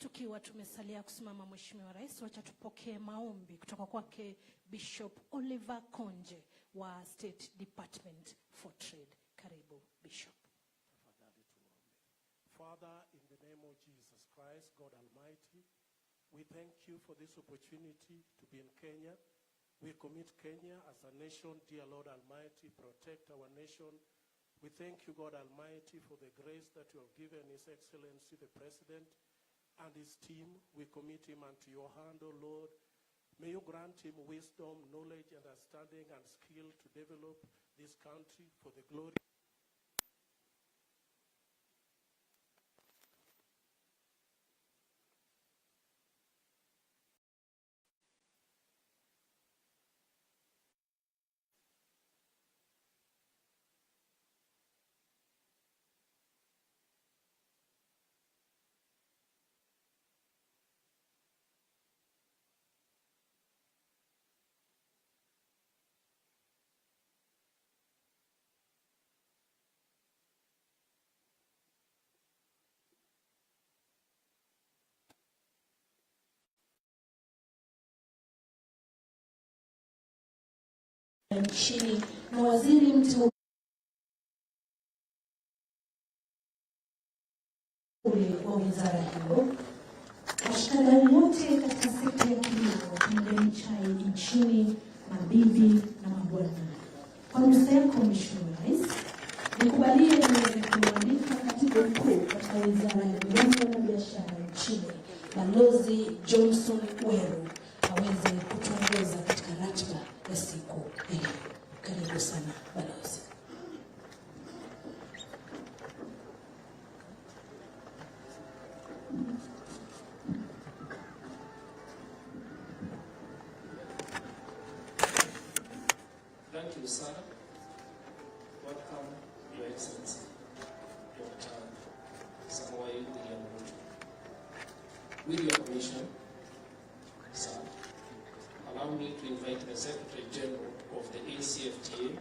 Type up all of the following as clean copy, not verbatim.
Tukiwa tumesalia kusimama Mheshimiwa Rais, wacha tupokee maombi kutoka kwake Bishop Oliver Konje wa State Department for Trade. Karibu Bishop. Father, in the name of Jesus Christ, God Almighty, we thank you for this opportunity to be in Kenya. We commit Kenya as a nation, dear Lord Almighty, protect our nation. We thank you, God Almighty, for the grace that you have given His Excellency, the President, and his team. We commit him unto your hand, O Lord. May you grant him wisdom, knowledge, understanding, and skill to develop this country for the glory. Nchini na waziri mteule wa wizara hiyo, washikadau wote katika sekta ya kilimo, pembeni chai nchini, mabibi na mabwana. Kwa ruhusa yako Mheshimiwa Rais, nikubalie niweze kualika katibu mkuu katika wizara ya viwanda na biashara nchini, Balozi Johnson Weru, aweze kutuongoza katika ratiba ya siku hii. Karibu sana Balozi. Thank you, sir. Welcome, Your Excellency, Dr. Samoei William Ruto. With your permission, sir, allow me to invite the Secretary General of the AfCFTA,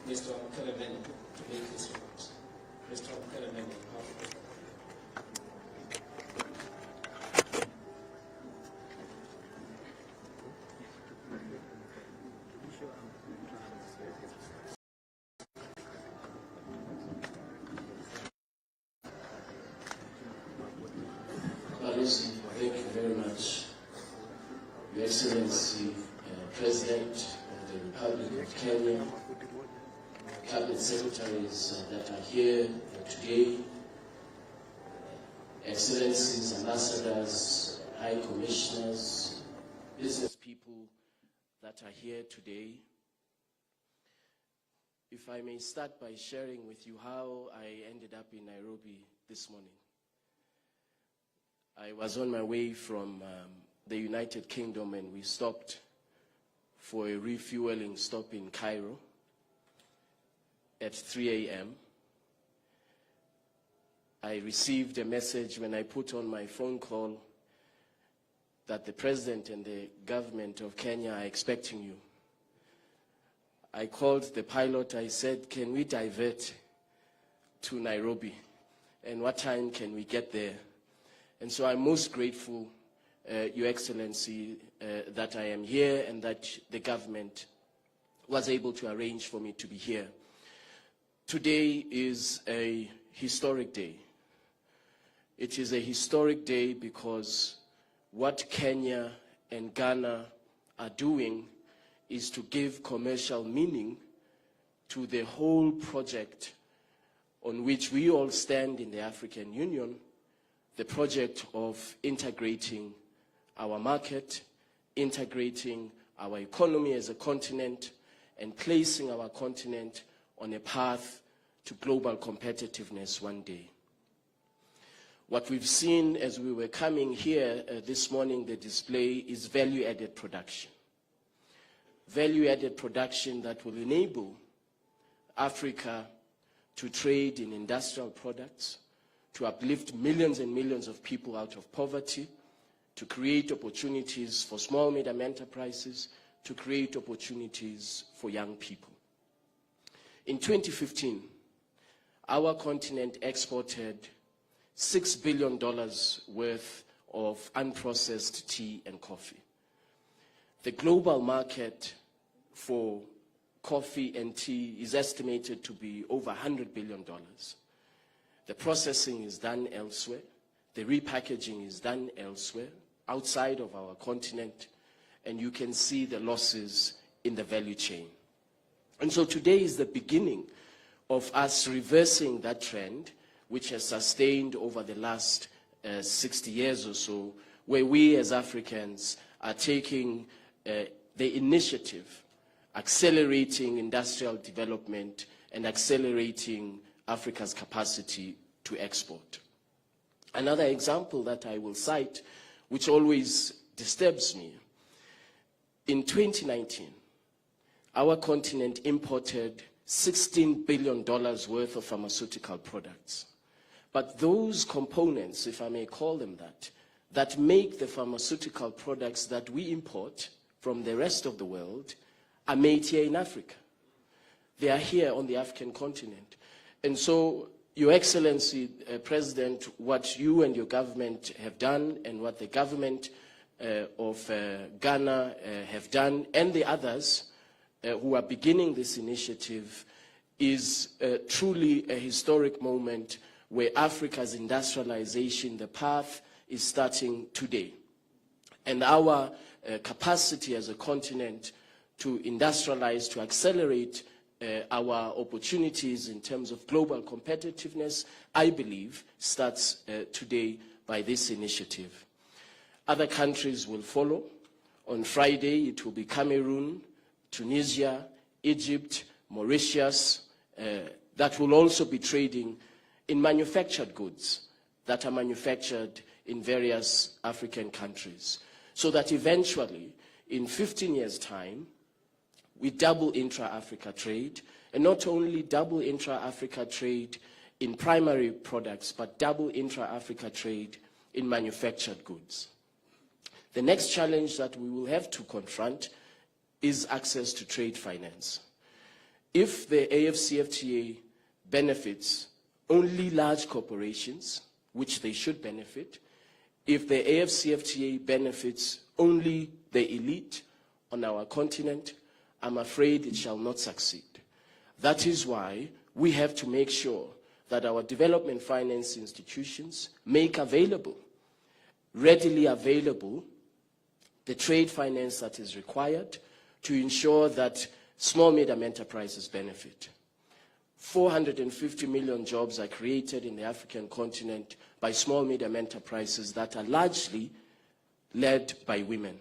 Mr. Mkelemeni, to make his remarks. Mr. Mkelemeni, thank you very much. Your Excellency, President of the Republic of Kenya, Cabinet Secretaries that are here today, Excellencies, Ambassadors, High Commissioners, business people that are here today. If I may start by sharing with you how I ended up in Nairobi this morning. I was on my way from the United Kingdom, and we stopped for a refueling stop in Cairo at 3 a.m. I received a message when I put on my phone call that the President and the government of Kenya are expecting you. I called the pilot. I said, can we divert to Nairobi? And what time can we get there? And so I'm most grateful, Your Excellency, that I am here and that the government was able to arrange for me to be here. Today is a historic day. It is a historic day because what Kenya and Ghana are doing is to give commercial meaning to the whole project on which we all stand in the African Union, the project of integrating our market, integrating our economy as a continent, and placing our continent on a path to global competitiveness one day. What we've seen as we were coming here this morning, the display, is value-added production. Value-added production that will enable Africa to trade in industrial products, to uplift millions and millions of people out of poverty, to create opportunities for small, medium enterprises, to create opportunities for young people. In 2015, our continent exported $6 billion worth of unprocessed tea and coffee. The global market for coffee and tea is estimated to be over $100 billion. The processing is done elsewhere. The repackaging is done elsewhere, outside of our continent, and you can see the losses in the value chain. And so today is the beginning of us reversing that trend, which has sustained over the last 60 years or so, where we as Africans are taking the initiative, accelerating industrial development and accelerating Africa's capacity to export. Another example that I will cite, which always disturbs me, in 2019, our continent imported $16 billion worth of pharmaceutical products. But those components, if I may call them that make the pharmaceutical products that we import from the rest of the world are made here in Africa. They are here on the African continent. And so, Your Excellency, President, what you and your government have done and what the government of Ghana have done and the others who are beginning this initiative is truly a historic moment where Africa's industrialization, the path is starting today. And our capacity as a continent to industrialize, to accelerate our opportunities in terms of global competitiveness, I believe, starts today by this initiative. Other countries will follow. On Friday, it will be Cameroon, Tunisia, Egypt, Mauritius, that will also be trading in manufactured goods that are manufactured in various African countries. So that eventually, in 15 years' time, we double intra-Africa trade, and not only double intra-Africa trade in primary products, but double intra-Africa trade in manufactured goods. The next challenge that we will have to confront is access to trade finance. If the AfCFTA benefits only large corporations, which they should benefit, if the AfCFTA benefits only the elite on our continent, I'm afraid it shall not succeed. That is why we have to make sure that our development finance institutions make available, readily available, the trade finance that is required to ensure that small medium enterprises benefit. 450 million jobs are created in the African continent by small medium enterprises that are largely led by women,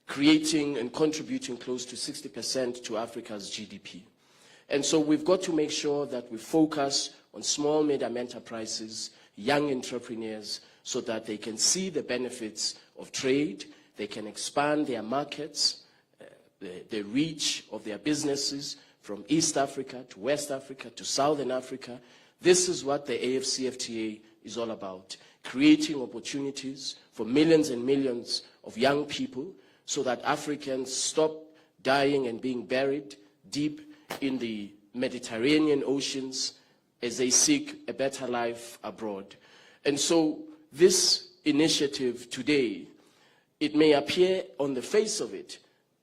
creating and contributing close to 60% to Africa's GDP. And so we've got to make sure that we focus on small medium enterprises, young entrepreneurs, so that they can see the benefits of trade, they can expand their markets, the reach of their businesses from East Africa to West Africa to Southern Africa. This is what the AfCFTA is all about, creating opportunities for millions and millions of young people so that Africans stop dying and being buried deep in the Mediterranean oceans as they seek a better life abroad. And so this initiative today, it may appear on the face of it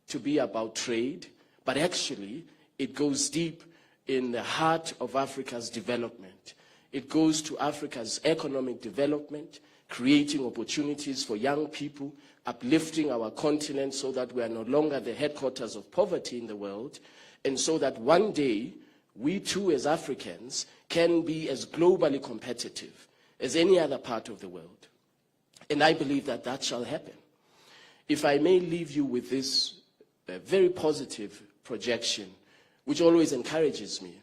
to be about trade, but actually it goes deep in the heart of Africa's development. It goes to Africa's economic development, creating opportunities for young people, uplifting our continent so that we are no longer the headquarters of poverty in the world, and so that one day we too as Africans can be as globally competitive as any other part of the world. And I believe that that shall happen. If I may leave you with this very positive projection, which always encourages me.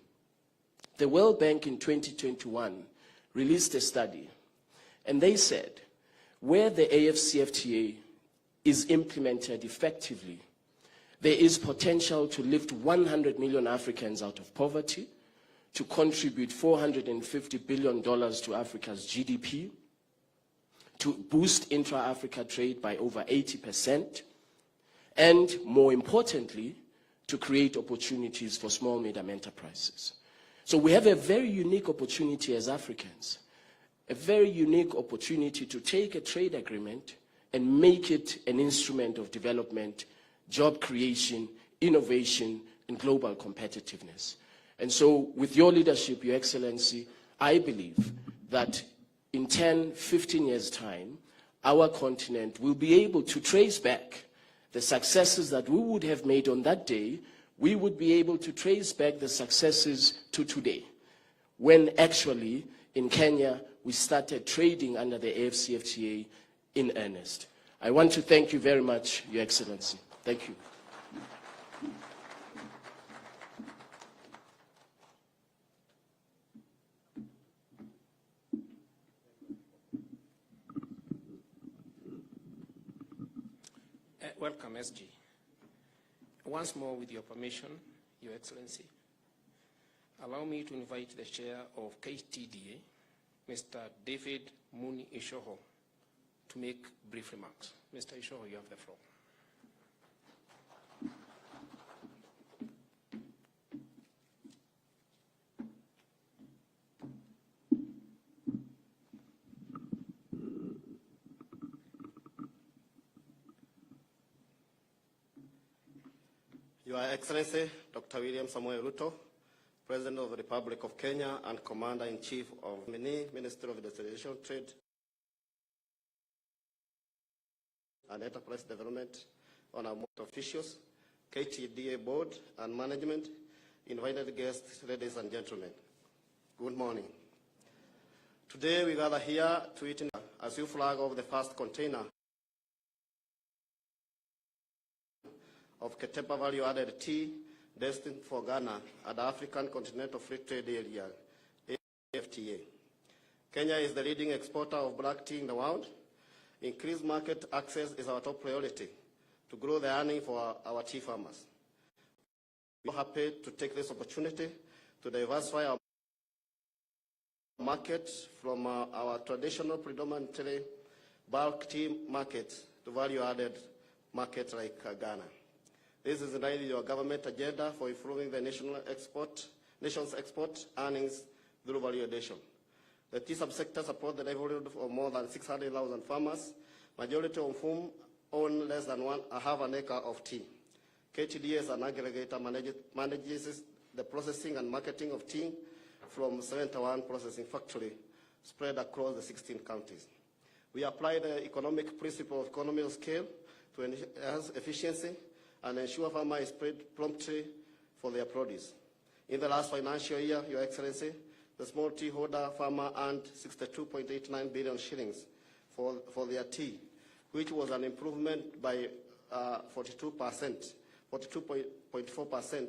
The World Bank in 2021 released a study, and they said, where the AfCFTA is implemented effectively, there is potential to lift 100 million Africans out of poverty, to contribute $450 billion to Africa's GDP, to boost intra-Africa trade by over 80%, and more importantly, to create opportunities for small medium enterprises. So we have a very unique opportunity as Africans. a very unique opportunity to take a trade agreement and make it an instrument of development, job creation, innovation, and global competitiveness. And so with your leadership, Your Excellency, I believe that in 10, 15 years' time, our continent will be able to trace back the successes that we would have made on that day. We would be able to trace back the successes to today, when actually in Kenya we started trading under the AfCFTA in earnest. I want to thank you very much, Your Excellency. Thank you. Welcome, SG. Once more, with your permission, Your Excellency, allow me to invite the Chair of KTDA, Mr. David Muni Ishoho, to make brief remarks. Mr. Ishoho, you have the floor. Your Excellency, Dr. William Samoei Ruto, President of the Republic of Kenya and Commander-in-Chief of MINI, Ministry of Industrial Trade and Enterprise Development, honorable officials, KTDA Board and Management, invited guests, ladies and gentlemen, good morning. Today we gather here to witness as you flag off the first container of Ketepa value-added tea destined for Ghana at the African Continental Free Trade Area, AfCFTA. Kenya is the leading exporter of black tea in the world. Increased market access is our top priority to grow the earnings for our tea farmers. We are happy to take this opportunity to diversify our market from our traditional predominantly bulk tea market to value-added markets like Ghana. This is in line with your government agenda for improving the nation's export earnings through value addition. The tea subsector supports the livelihood of more than 600,000 farmers, majority of whom own less than half an acre of tea. KTDA as an aggregator manages the processing and marketing of tea from 71 processing factories spread across the 16 counties. We apply the economic principle of economy of scale to enhance efficiency and ensure farmers is paid promptly for their produce. In the last financial year, Your Excellency, the small tea holder farmer earned 62.89 billion shillings for their tea, which was an improvement by 42.4%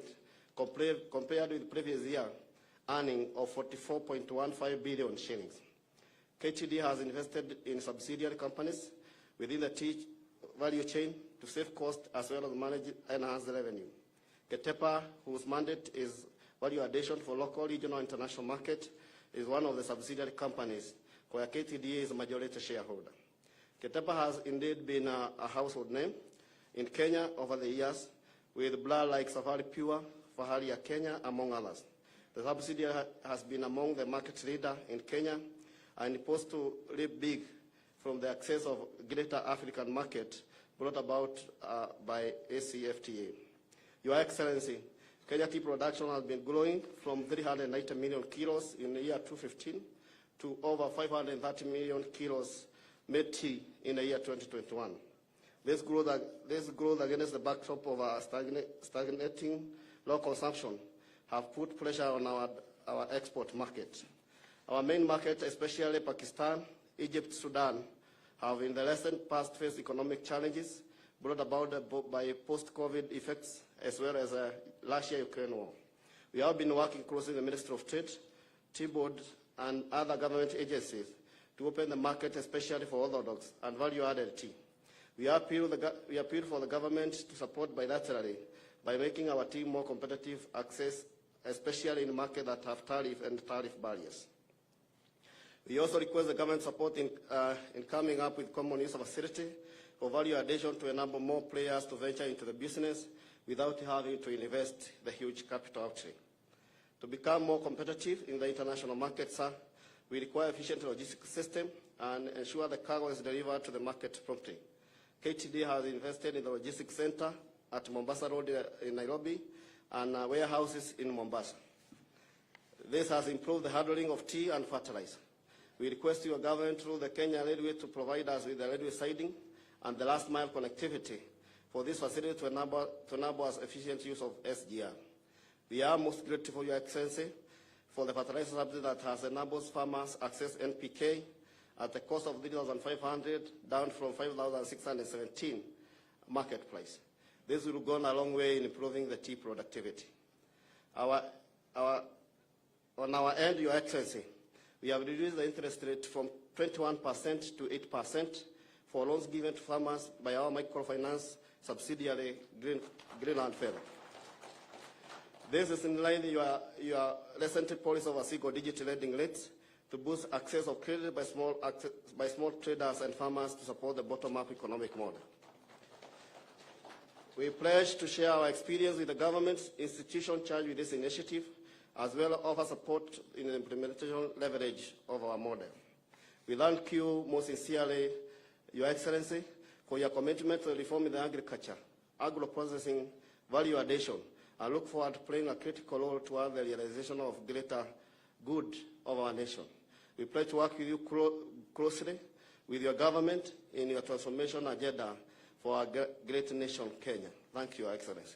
compared with the previous year, earning of 44.15 billion shillings. KTD has invested in subsidiary companies within the tea value chain to save costs as well as manage enhanced revenue. Ketepa, whose mandate is value addition for local, regional, and international market, is one of the subsidiary companies where KTDA is a majority shareholder. Ketepa has indeed been a household name in Kenya over the years, with brands like Safari Pure, Fahari ya Kenya, among others. The subsidiary has been among the market leaders in Kenya and supposed to live big from the access of greater African market brought about by AfCFTA. Your Excellency, Kenya tea production has been growing from 390 million kilos in the year 2015 to over 530 million kilos made tea in the year 2021. This growth against the backdrop of stagnating low consumption have put pressure on our export market. Our main market, especially Pakistan, Egypt, Sudan, have in the recent past faced economic challenges brought about by post-COVID effects as well as Russia-Ukraine war. We have been working closely with the Ministry of Trade, Tea Board, and other government agencies to open the market, especially for orthodox and value-added tea. We appeal for the government to support bilaterally by making our tea more competitive access, especially in markets that have tariff and tariff barriers. We also request the government support in coming up with common use facility for value addition to enable more players to venture into the business without having to invest the huge capital outlay. To become more competitive in the international market, sir, We require efficient logistics system and ensure the cargo is delivered to the market promptly. KTD has invested in the logistics center at Mombasa Road in Nairobi and warehouses in Mombasa. This has improved the handling of tea and fertilizer. We request your government through the Kenya Railway to provide us with the railway siding and the last mile connectivity for this facility to enable us efficient use of SGR. We are most grateful, Your Excellency, for the fertilizer subsidy that has enabled farmers access NPK at the cost of 3,500 down from 5,617 market price. This will go a long way in improving the tea productivity. On our end, Your Excellency, we have reduced the interest rate from 21% to 8% for loans given to farmers by our microfinance subsidiary, Greenland Feather. This is in line with your recent policy of a single digital lending rates to boost access of credit by small traders and farmers to support the bottom-up economic model. We pledge to share our experience with the government's institution charged with this initiative, as well as offer support in the implementation leverage of our model. We thank you most sincerely, Your Excellency, for your commitment to reforming the agriculture, agro-processing, value addition, and look forward to playing a critical role toward the realization of greater good of our nation. We pledge to work with you closely with your government in your transformation agenda for our great nation, Kenya. Thank you, Your Excellency.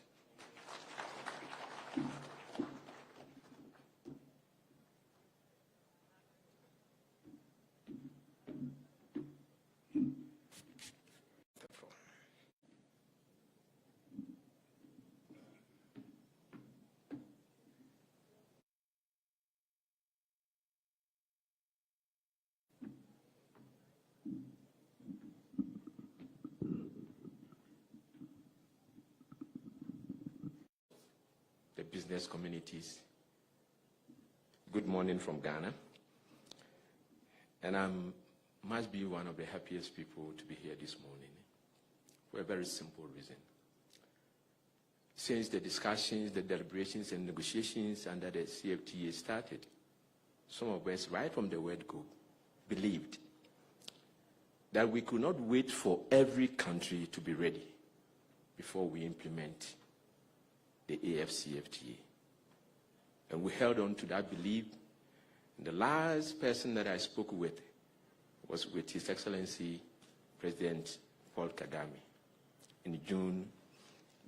The business communities. Good morning from Ghana. And I must be one of the happiest people to be here this morning for a very simple reason. Since the discussions, the deliberations and negotiations under the CFTA started, some of us, right from the word go, believed that we could not wait for every country to be ready before we implement the AfCFTA. And we held on to that belief. And the last person that I spoke with was with His Excellency President Paul Kagame in June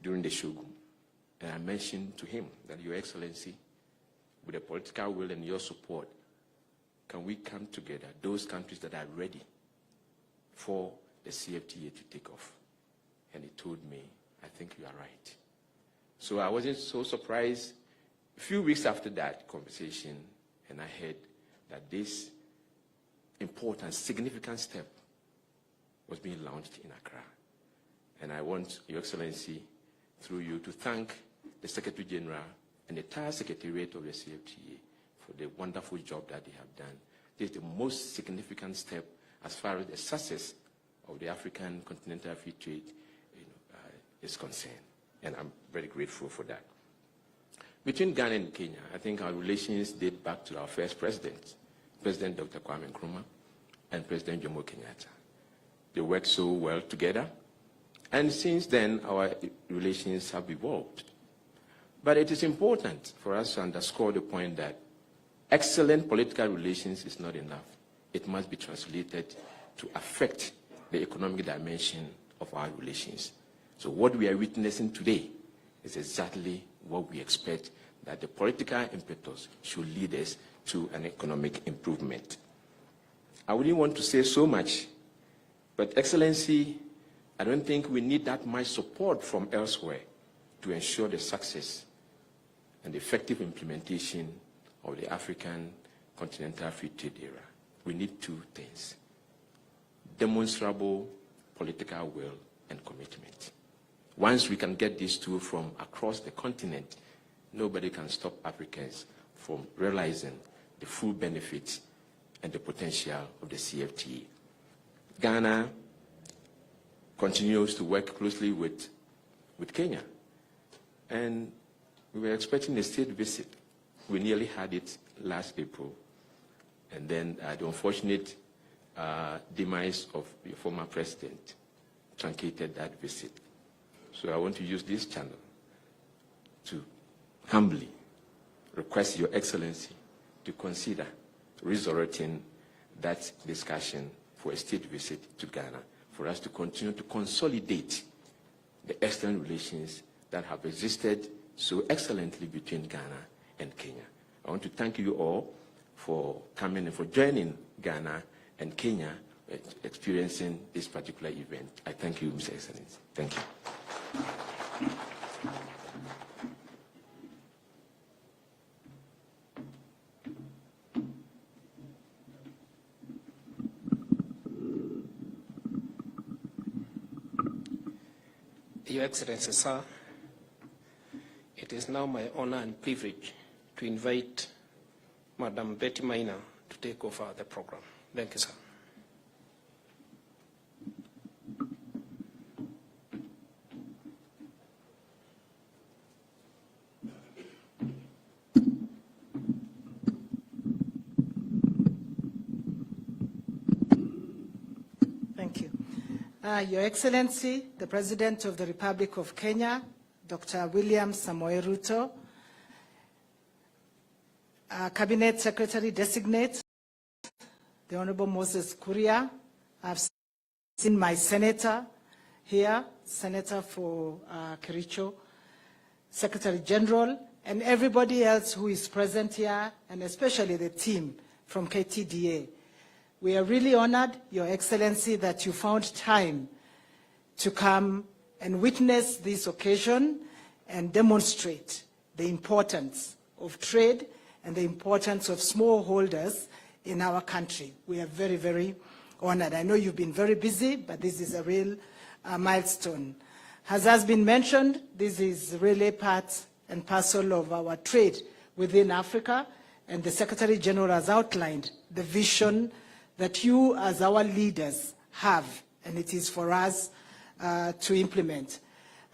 during the Shogun. And I mentioned to him that, Your Excellency, with the political will and your support, can we come together, those countries that are ready for the CFTA to take off? And he told me, I think you are right. So I wasn't so surprised. A few weeks after that conversation, and I heard that this important, significant step was being launched in Accra. And I want, Your Excellency, through you, to thank the Secretary General and the entire Secretariat of the CFTA for the wonderful job that they have done. This is the most significant step as far as the success of the African Continental Free Trade is concerned. And I'm very grateful for that. Between Ghana and Kenya, I think our relations date back to our first president, President Dr. Kwame Nkrumah and President Jomo Kenyatta. They worked so well together. And since then, our relations have evolved. But it is important for us to underscore the point that excellent political relations is not enough. It must be translated to affect the economic dimension of our relations. So what we are witnessing today is exactly what we expect, that the political impetus should lead us to an economic improvement. I wouldn't want to say so much, but Excellency, I don't think we need that much support from elsewhere to ensure the success and the effective implementation of the African Continental Free Trade era. We need two things: demonstrable political will and commitment. Once we can get these two from across the continent, nobody can stop Africans from realizing the full benefits and the potential of the CFTA. Ghana continues to work closely with Kenya. And we were expecting a state visit. We nearly had it last April. and then the unfortunate demise of your former president truncated that visit. So I want to use this channel to humbly request Your Excellency to consider resurrecting that discussion for a state visit to Ghana, for us to continue to consolidate the excellent relations that have existed so excellently between Ghana and Kenya. I want to thank you all for coming and for joining Ghana and Kenya experiencing this particular event. I thank you, Mr. Excellency. Thank you. Your Excellency, sir, it is now my honor and privilege to invite Madam Betty Maina to take over the program. Thank you, sir. Thank you. Your Excellency, the President of the Republic of Kenya, Dr. William Samoei Ruto, Cabinet Secretary-designate, the Honorable Moses Kuria. I've seen my senator here, Senator for Kericho, Secretary General, and everybody else who is present here, and especially the team from KTDA. We are really honored, Your Excellency, that you found time to come and witness this occasion and demonstrate the importance of trade and the importance of smallholders in our country. We are very, very honored. I know you've been very busy, but this is a real milestone. As has been mentioned, this is really part and parcel of our trade within Africa, and the Secretary General has outlined the vision that you as our leaders have, and it is for us to implement.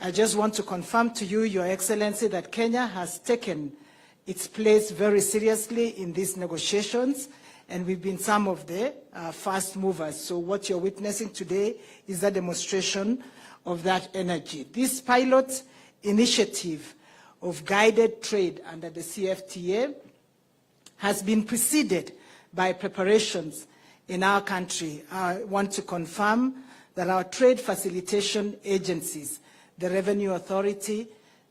I just want to confirm to you, Your Excellency, that Kenya has taken its place very seriously in these negotiations, and we've been some of the fast movers. So what you're witnessing today is a demonstration of that energy. This pilot initiative of guided trade under the CFTA has been preceded by preparations in our country. I want to confirm that our trade facilitation agencies, the Revenue Authority,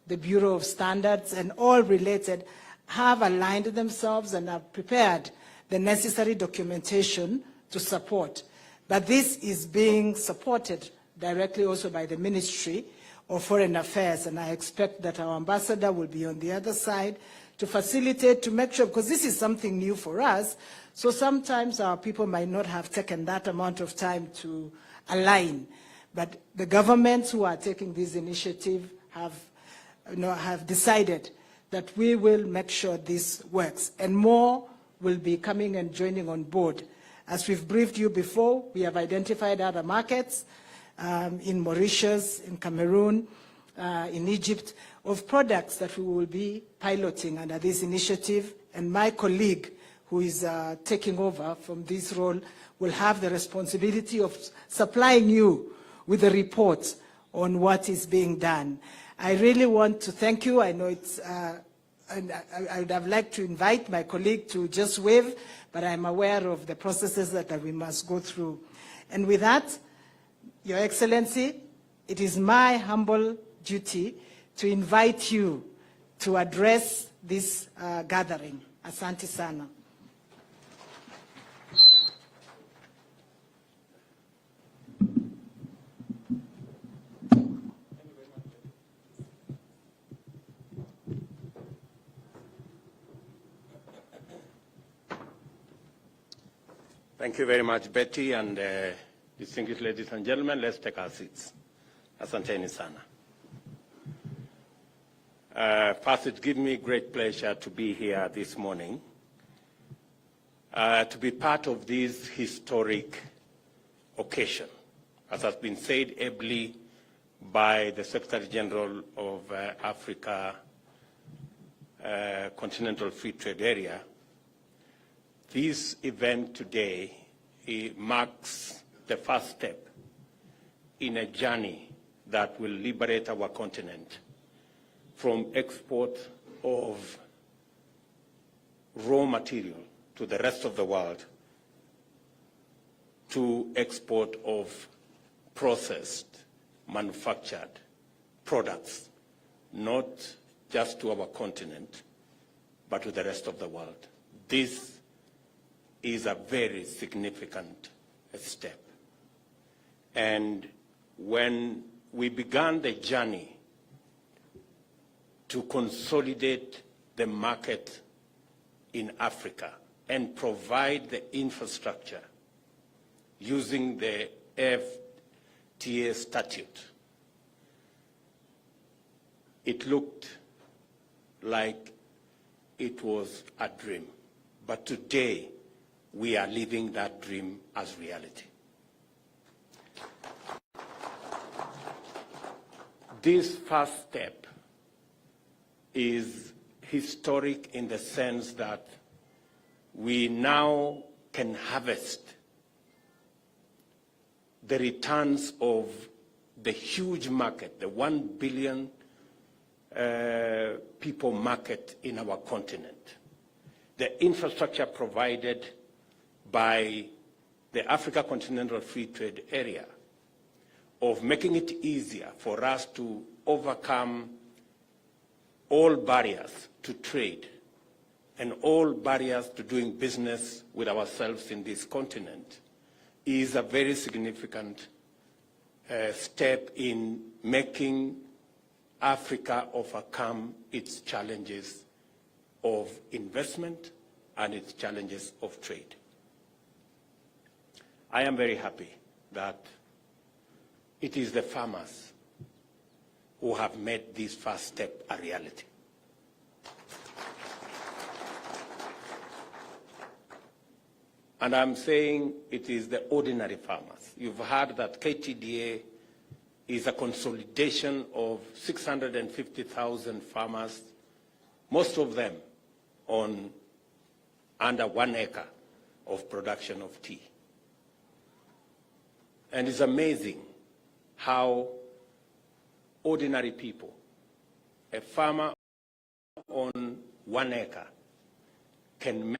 the Bureau of Standards, and all related have aligned themselves and have prepared the necessary documentation to support. But this is being supported directly also by the Ministry of Foreign Affairs, and I expect that our ambassador will be on the other side to facilitate, to make sure, because this is something new for us, so sometimes our people might not have taken that amount of time to align. But the governments who are taking this initiative have decided that we will make sure this works, and more will be coming and joining on board. As we've briefed you before, we have identified other markets in Mauritius, in Cameroon, in Egypt, of products that we will be piloting under this initiative, and my colleague who is taking over from this role will have the responsibility of supplying you with a report on what is being done. I really want to thank you. I know it's, and I would have liked to invite my colleague to just wave, but I'm aware of the processes that we must go through. And with that, Your Excellency, it is my humble duty to invite you to address this gathering. Asante sana. Thank you very much, Betty, and distinguished ladies and gentlemen, let's take our seats. Asanteni sana. First, it gives me great pleasure to be here this morning, to be part of this historic occasion, as has been said ably by the Secretary General of Africa Continental Free Trade Area. This event today marks the first step in a journey that will liberate our continent from export of raw material to the rest of the world to export of processed, manufactured products, not just to our continent, but to the rest of the world. This is a very significant step. And when we began the journey to consolidate the market in Africa and provide the infrastructure using the AfCFTA statute, it looked like it was a dream. But today, we are living that dream as reality. This first step is historic in the sense that we now can harvest the returns of the huge market, the 1 billion people market in our continent. The infrastructure provided by the Africa Continental Free Trade Area of making it easier for us to overcome all barriers to trade and all barriers to doing business with ourselves in this continent is a very significant step in making Africa overcome its challenges of investment and its challenges of trade. I am very happy that it is the farmers who have made this first step a reality. And I'm saying it is the ordinary farmers. You've heard that KTDA is a consolidation of 650,000 farmers, most of them on under 1 acre of production of tea. And it's amazing how ordinary people, a farmer on 1 acre, can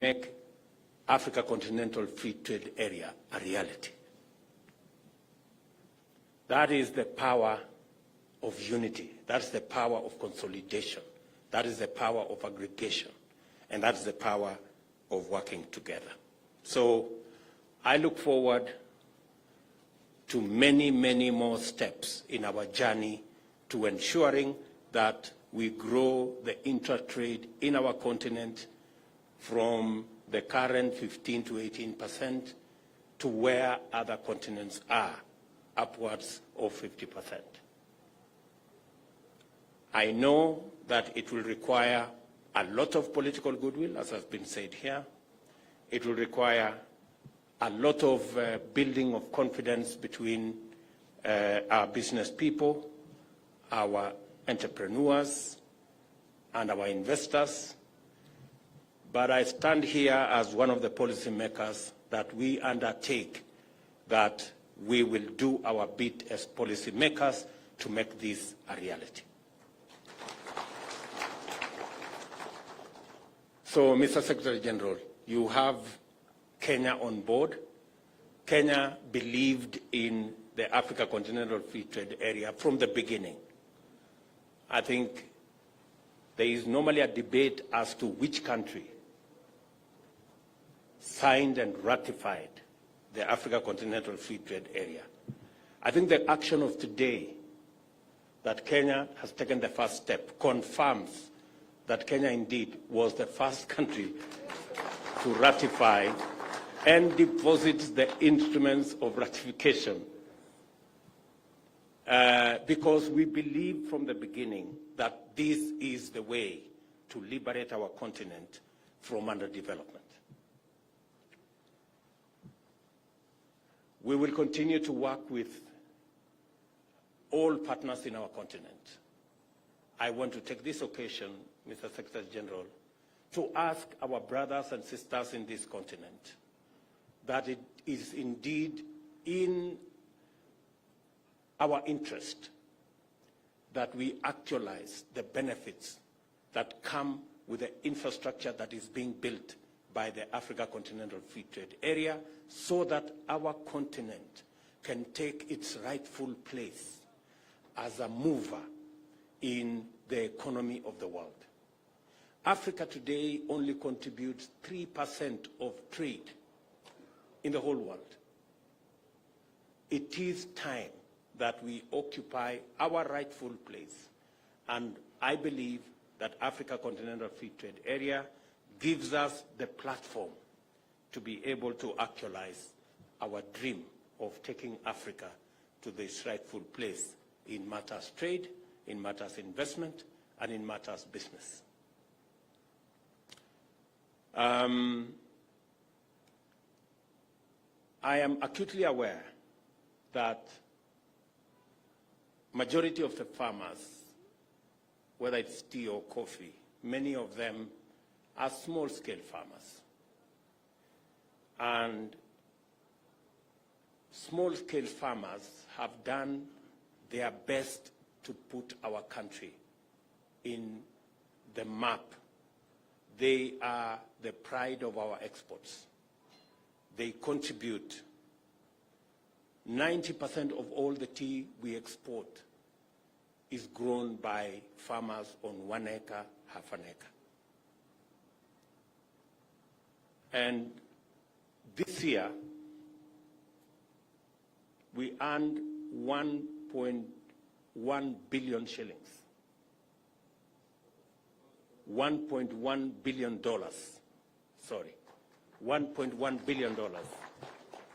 make Africa Continental Free Trade Area a reality. That is the power of unity. That's the power of consolidation. That is the power of aggregation. And that's the power of working together. So I look forward to many, many more steps in our journey to ensuring that we grow the intra-trade in our continent from the current 15 to 18% to where other continents are, upwards of 50%. I know that it will require a lot of political goodwill, as has been said here. It will require a lot of building of confidence between our business people, our entrepreneurs, and our investors. But I stand here as one of the policymakers that we undertake that we will do our bit as policymakers to make this a reality. So, Mr. Secretary General, you have Kenya on board. Kenya believed in the Africa Continental Free Trade Area from the beginning. I think there is normally a debate as to which country signed and ratified the Africa Continental Free Trade Area. I think the action of today that Kenya has taken the first step confirms that Kenya indeed was the first country to ratify and deposit the instruments of ratification because we believed from the beginning that this is the way to liberate our continent from underdevelopment. We will continue to work with all partners in our continent. I want to take this occasion, Mr. Secretary General, to ask our brothers and sisters in this continent that it is indeed in our interest that we actualize the benefits that come with the infrastructure that is being built by the Africa Continental Free Trade Area, so that our continent can take its rightful place as a mover in the economy of the world. Africa today only contributes 3% of trade in the whole world. It is time that we occupy our rightful place, and I believe that Africa Continental Free Trade Area gives us the platform to be able to actualize our dream of taking Africa to this rightful place in matters trade, in matters investment, and in matters business. I am acutely aware that majority of the farmers, whether it's tea or coffee, many of them are small-scale farmers. And small-scale farmers have done their best to put our country in the map. They are the pride of our exports. They contribute 90% of all the tea we export is grown by farmers on 1 acre, half an acre. And this year, we earned 1.1 billion shillings. $1.1 billion, sorry, $1.1 billion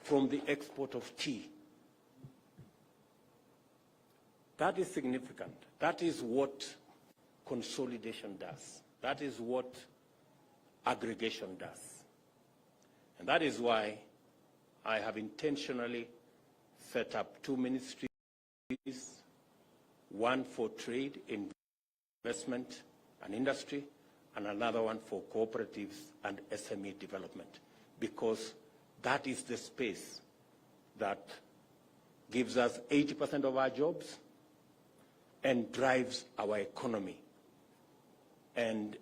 from the export of tea. That is significant. That is what consolidation does. That is what aggregation does. And that is why I have intentionally set up 2 ministries, one for trade, investment, and industry, and another one for cooperatives and SME development, because that is the space that gives us 80% of our jobs and drives our economy and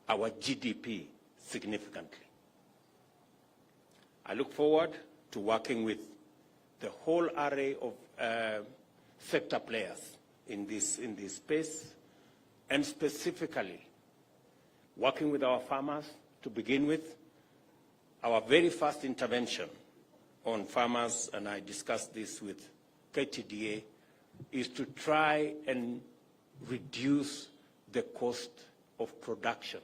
our GDP significantly. I look forward to working with the whole array of sector players in this space, and specifically working with our farmers to begin with. Our very first intervention on farmers, and I discussed this with KTDA, is to try and reduce the cost of production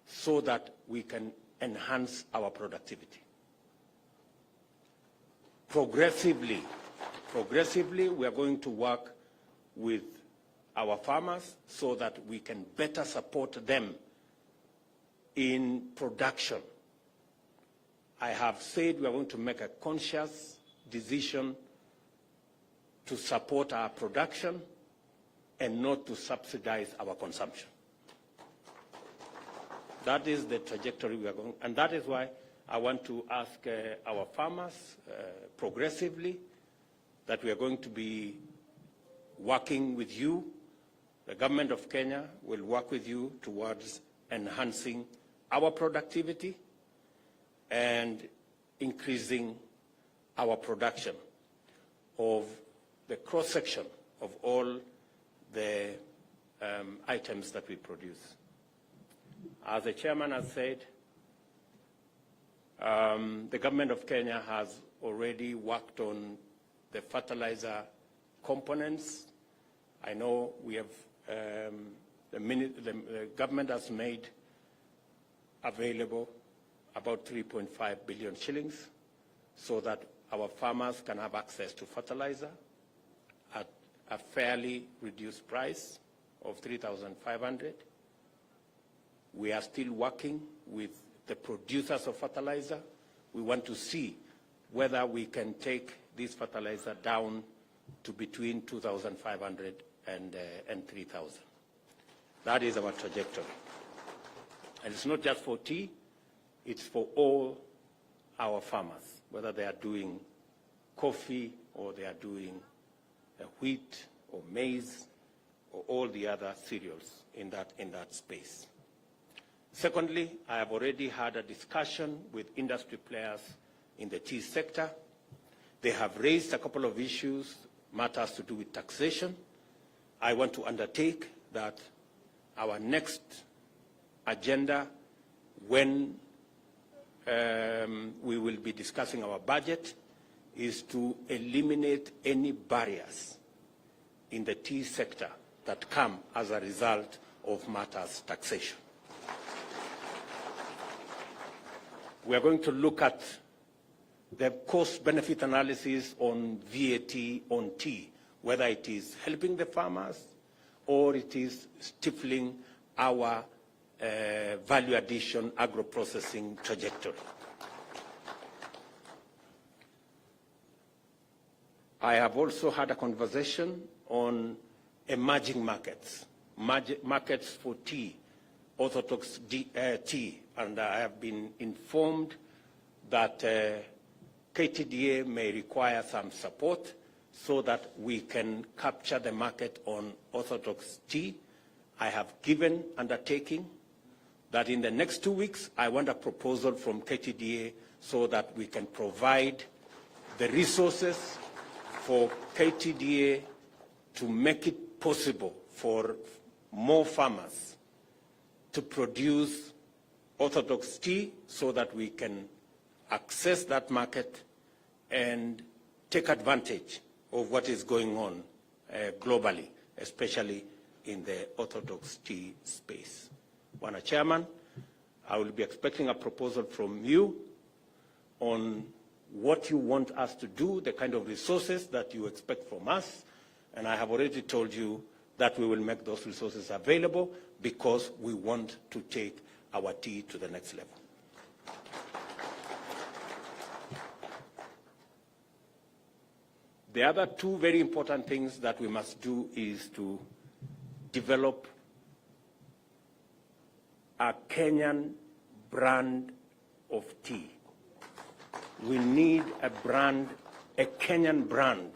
so that we can enhance our productivity. Progressively, we are going to work with our farmers so that we can better support them in production. I have said we are going to make a conscious decision to support our production and not to subsidize our consumption. That is the trajectory we are going, and that is why I want to ask our farmers progressively that we are going to be working with you. The government of Kenya will work with you towards enhancing our productivity and increasing our production of the cross-section of all the items that we produce. As the chairman has said, the government of Kenya has already worked on the fertilizer components. I know we have, the government has made available about 3.5 billion shillings so that our farmers can have access to fertilizer at a fairly reduced price of 3,500. We are still working with the producers of fertilizer. We want to see whether we can take this fertilizer down to between 2,500 and 3,000. That is our trajectory. And it's not just for tea, it's for all our farmers, whether they are doing coffee or they are doing wheat or maize or all the other cereals in that space. Secondly, I have already had a discussion with industry players in the tea sector. They have raised a couple of issues, matters to do with taxation. I want to undertake that our next agenda, when we will be discussing our budget, is to eliminate any barriers in the tea sector that come as a result of matters taxation. We are going to look at the cost-benefit analysis on VAT on tea, whether it is helping the farmers or it is stifling our value addition agro-processing trajectory. I have also had a conversation on emerging markets, markets for tea, orthodox tea, and I have been informed that KTDA may require some support so that we can capture the market on orthodox tea. I have given undertaking that in the next 2 weeks, I want a proposal from KTDA so that we can provide the resources for KTDA to make it possible for more farmers to produce orthodox tea so that we can access that market and take advantage of what is going on globally, especially in the orthodox tea space. Mr. Chairman, I will be expecting a proposal from you on what you want us to do, the kind of resources that you expect from us, and I have already told you that we will make those resources available because we want to take our tea to the next level. The other two very important things that we must do is to develop a Kenyan brand of tea. We need a brand, a Kenyan brand.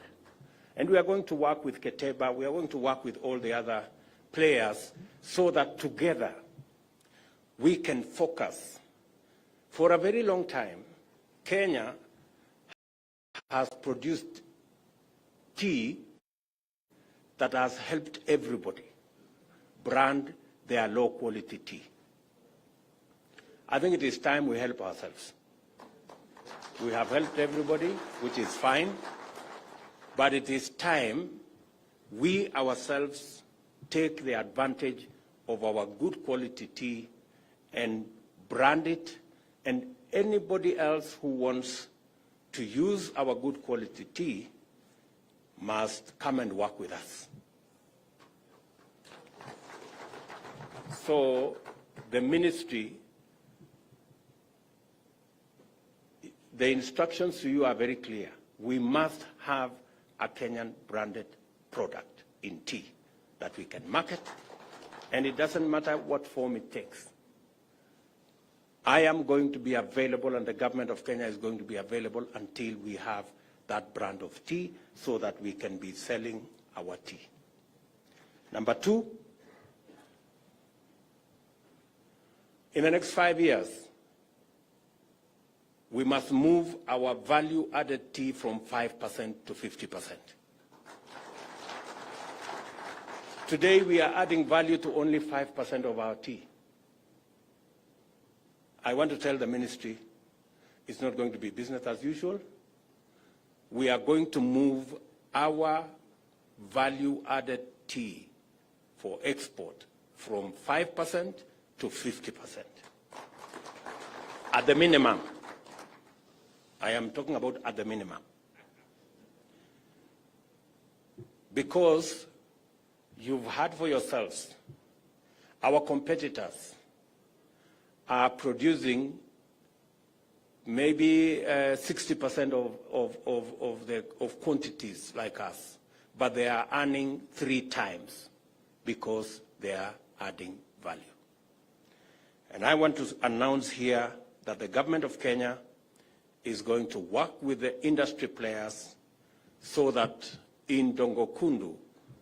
And we are going to work with Keteba, we are going to work with all the other players so that together we can focus. For a very long time, Kenya has produced tea that has helped everybody brand their low-quality tea. I think it is time we help ourselves. We have helped everybody, which is fine, but it is time we ourselves take the advantage of our good quality tea and brand it, and anybody else who wants to use our good quality tea must come and work with us. So the ministry, the instructions to you are very clear. We must have a Kenyan branded product in tea that we can market, and it doesn't matter what form it takes. I am going to be available, and the government of Kenya is going to be available until we have that brand of tea so that we can be selling our tea. Number two, in the next 5 years, we must move our value-added tea from 5% to 50%. Today, we are adding value to only 5% of our tea. I want to tell the ministry it's not going to be business as usual. We are going to move our value-added tea for export from 5% to 50%. At the minimum. I am talking about at the minimum. Because you've heard for yourselves, our competitors are producing maybe 60% of quantities like us, but they are earning 3 times because they are adding value. And I want to announce here that the government of Kenya is going to work with the industry players so that in Dongokundu,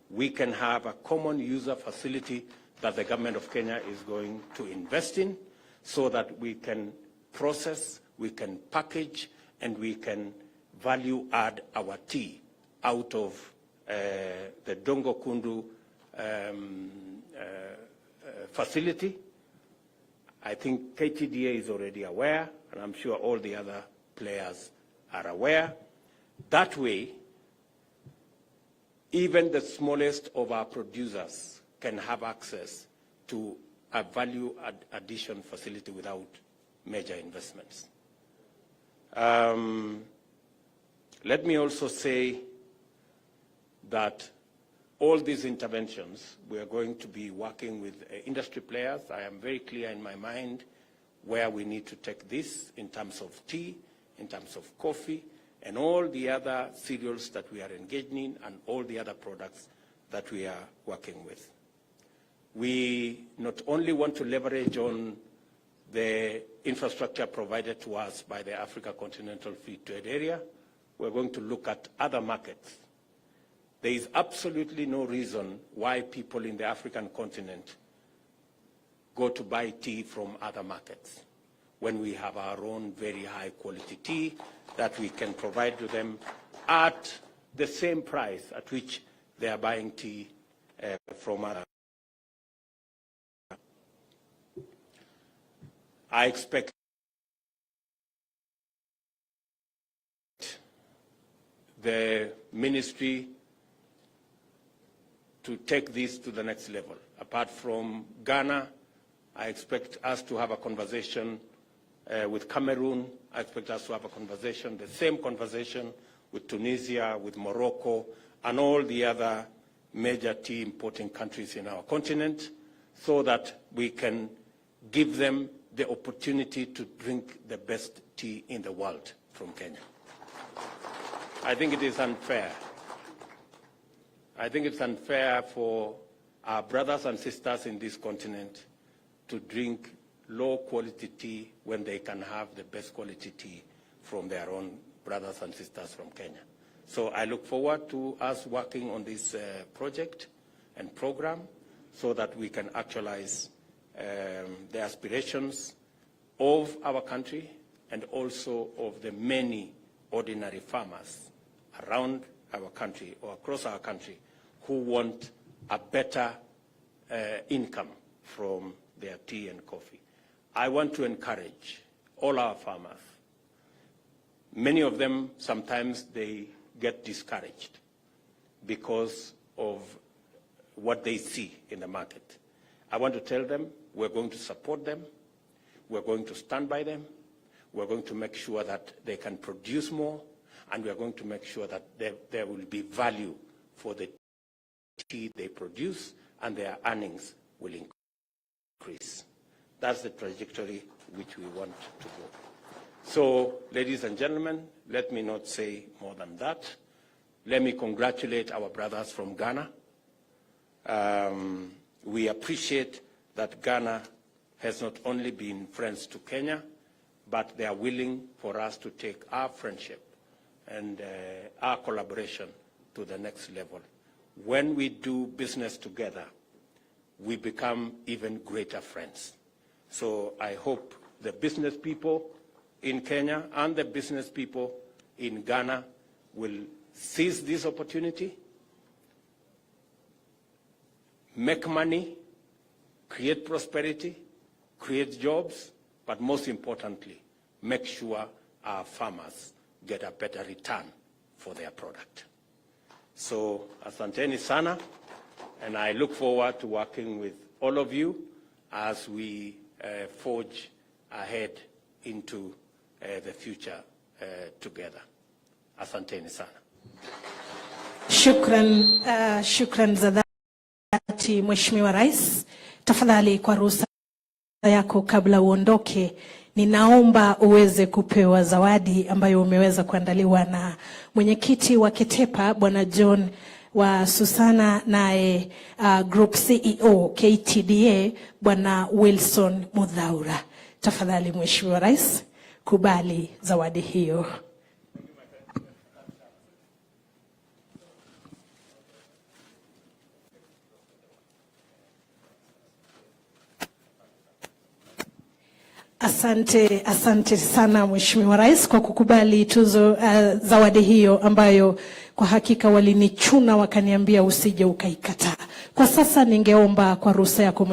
we can have a common user facility that the government of Kenya is going to invest in so that we can process, we can package, and we can value add our tea out of the Dongokundu facility. I think KTDA is already aware, and I'm sure all the other players are aware. That way, even the smallest of our producers can have access to a value addition facility without major investments. Let me also say that all these interventions, we are going to be working with industry players. I am very clear in my mind where we need to take this in terms of tea, in terms of coffee, and all the other cereals that we are engaged in, and all the other products that we are working with. We not only want to leverage on the infrastructure provided to us by the Africa Continental Free Trade Area, we're going to look at other markets. There is absolutely no reason why people in the African continent go to buy tea from other markets when we have our own very high quality tea that we can provide to them at the same price at which they are buying tea from other. I expect the ministry to take this to the next level. Apart from Ghana, I expect us to have a conversation with Cameroon. I expect us to have a conversation, the same conversation with Tunisia, with Morocco, and all the other major tea importing countries in our continent, so that we can give them the opportunity to drink the best tea in the world from Kenya. I think it is unfair. I think it's unfair for our brothers and sisters in this continent to drink low-quality tea when they can have the best quality tea from their own brothers and sisters from Kenya. So I look forward to us working on this project and program so that we can actualize the aspirations of our country and also of the many ordinary farmers around our country or across our country who want a better income from their tea and coffee. I want to encourage all our farmers. Many of them, sometimes they get discouraged because of what they see in the market. I want to tell them we're going to support them, we're going to stand by them, we're going to make sure that they can produce more, and we're going to make sure that there will be value for the tea they produce, and their earnings will increase. That's the trajectory which we want to go. So, ladies and gentlemen, let me not say more than that. Let me congratulate our brothers from Ghana. We appreciate that Ghana has not only been friends to Kenya, but they are willing for us to take our friendship and our collaboration to the next level. When we do business together, we become even greater friends. So I hope the business people in Kenya and the business people in Ghana will seize this opportunity, make money, create prosperity, create jobs, but most importantly, make sure our farmers get a better return for their product. So, asanteni sana, and I look forward to working with all of you as we forge ahead into the future together. Asanteni sana. Shukran za dhati Mheshimiwa Rais. Tafadhali kwa ruhusa yako kabla uondoke, ninaomba uweze kupewa zawadi ambayo umeweza kuandaliwa na mwenyekiti wa KITEPA Bwana John wa Susana naye Group CEO KTDA Bwana Wilson Mudhaura. Tafadhali Mheshimiwa Rais, kubali zawadi hiyo. Asante sana Mheshimiwa Rais kwa kukubali tuzo zawadi hiyo ambayo kwa hakika walinichuna wakaniambia usije ukaikataa. Kwa sasa ningeomba kwa ruhusa yako